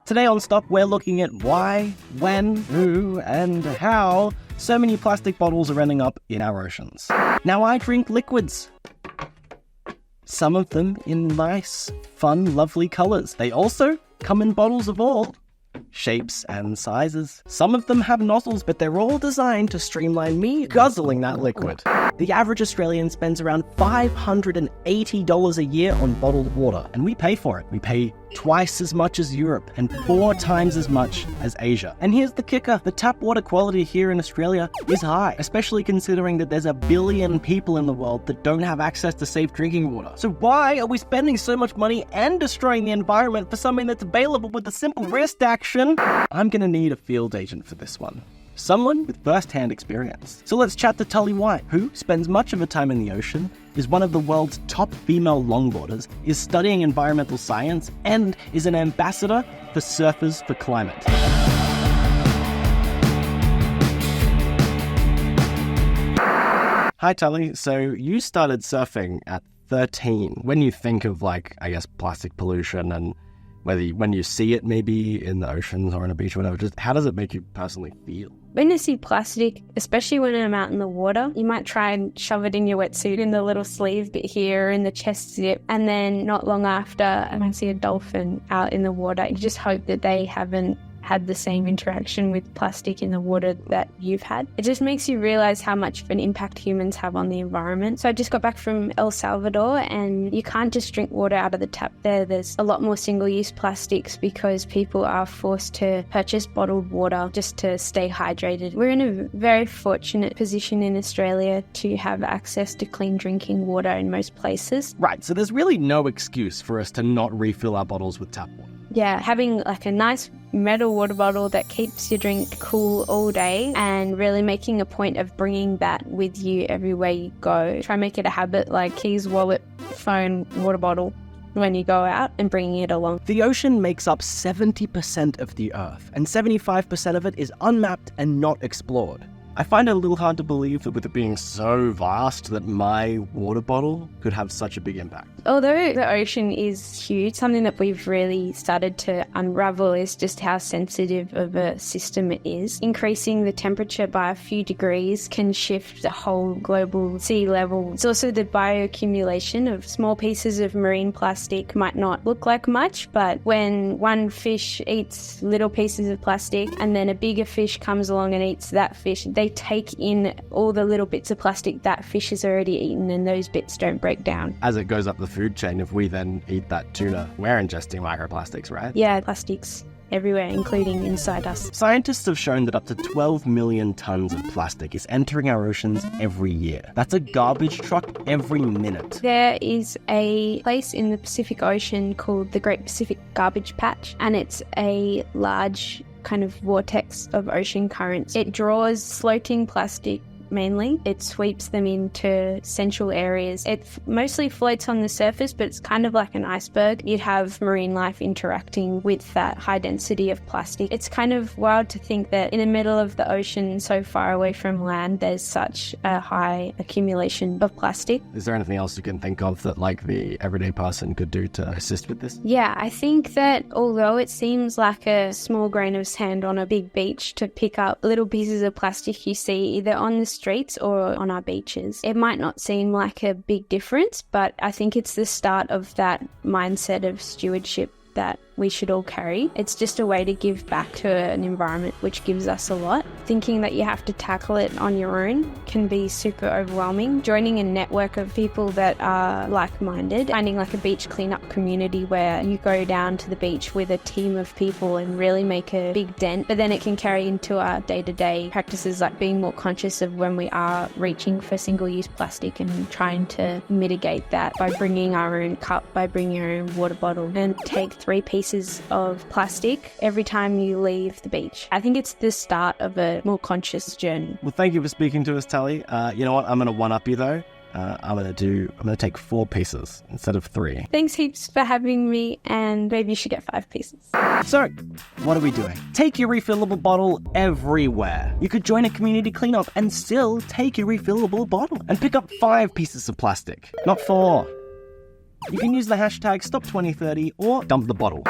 Today on STOP, we're looking at why, when, who, and how so many plastic bottles are ending up in our oceans. Now, I drink liquids. Some of them in nice, fun, lovely colors. They also come in bottles of all shapes and sizes. Some of them have nozzles, but they're all designed to streamline me guzzling that liquid. The average Australian spends around $580 a year on bottled water, and we pay for it. We pay twice as much as Europe and 4 times as much as Asia. And here's the kicker, the tap water quality here in Australia is high, especially considering that there's 1 billion people in the world that don't have access to safe drinking water. So why are we spending so much money and destroying the environment for something that's available with a simple wrist action? I'm gonna need a field agent for this one. Someone with first-hand experience. So let's chat to Tully White, who spends much of her time in the ocean, is one of the world's top female longboarders, is studying environmental science, and is an ambassador for Surfers for Climate. Hi Tully, so you started surfing at 13. When you think of plastic pollution and when you see it maybe in the oceans or on a beach or whatever, just how does it make you personally feel? When you see plastic, especially when I'm out in the water, you might try and shove it in your wetsuit in the little sleeve bit here in the chest zip, and then not long after I might see a dolphin out in the water. You just hope that they haven't had the same interaction with plastic in the water that you've had. It just makes you realize how much of an impact humans have on the environment. So I just got back from El Salvador, and you can't just drink water out of the tap there. There's a lot more single-use plastics because people are forced to purchase bottled water just to stay hydrated. We're in a very fortunate position in Australia to have access to clean drinking water in most places. Right, so there's really no excuse for us to not refill our bottles with tap water. Yeah, having a nice metal water bottle that keeps your drink cool all day, and really making a point of bringing that with you everywhere you go. Try and make it a habit, like keys, wallet, phone, water bottle when you go out, and bringing it along. The ocean makes up 70% of the Earth, and 75% of it is unmapped and not explored. I find it a little hard to believe that with it being so vast that my water bottle could have such a big impact. Although the ocean is huge, something that we've really started to unravel is just how sensitive of a system it is. Increasing the temperature by a few degrees can shift the whole global sea level. It's also the bioaccumulation of small pieces of marine plastic. Might not look like much, but when one fish eats little pieces of plastic and then a bigger fish comes along and eats that fish, they take in all the little bits of plastic that fish has already eaten, and those bits don't break down. As it goes up the food chain, if we then eat that tuna, we're ingesting microplastics, right? Yeah, plastics everywhere, including inside us. Scientists have shown that up to 12 million tons of plastic is entering our oceans every year. That's a garbage truck every minute. There is a place in the Pacific Ocean called the Great Pacific Garbage Patch, and it's a large kind of vortex of ocean currents. It draws floating plastic mainly. It sweeps them into central areas. It mostly floats on the surface, but it's kind of like an iceberg. You'd have marine life interacting with that high density of plastic. It's kind of wild to think that in the middle of the ocean, so far away from land, there's such a high accumulation of plastic. Is there anything else you can think of that the everyday person could do to assist with this? Yeah, I think that although it seems like a small grain of sand on a big beach to pick up little pieces of plastic you see either on the streets or on our beaches, it might not seem like a big difference, but I think it's the start of that mindset of stewardship that we should all carry. It's just a way to give back to an environment which gives us a lot. Thinking that you have to tackle it on your own can be super overwhelming. Joining a network of people that are like-minded, finding a beach cleanup community where you go down to the beach with a team of people and really make a big dent, but then it can carry into our day-to-day practices, like being more conscious of when we are reaching for single-use plastic and trying to mitigate that by bringing our own cup, by bringing our own water bottle, and take 3 pieces of plastic every time you leave the beach. I think it's the start of a more conscious journey. Well, thank you for speaking to us, Tully. You know what? I'm going to one-up you though. I'm going to take 4 pieces instead of 3. Thanks heaps for having me, and maybe you should get 5 pieces. So, what are we doing? Take your refillable bottle everywhere. You could join a community cleanup and still take your refillable bottle and pick up 5 pieces of plastic, not 4. You can use the hashtag STOP2030 or dump the bottle.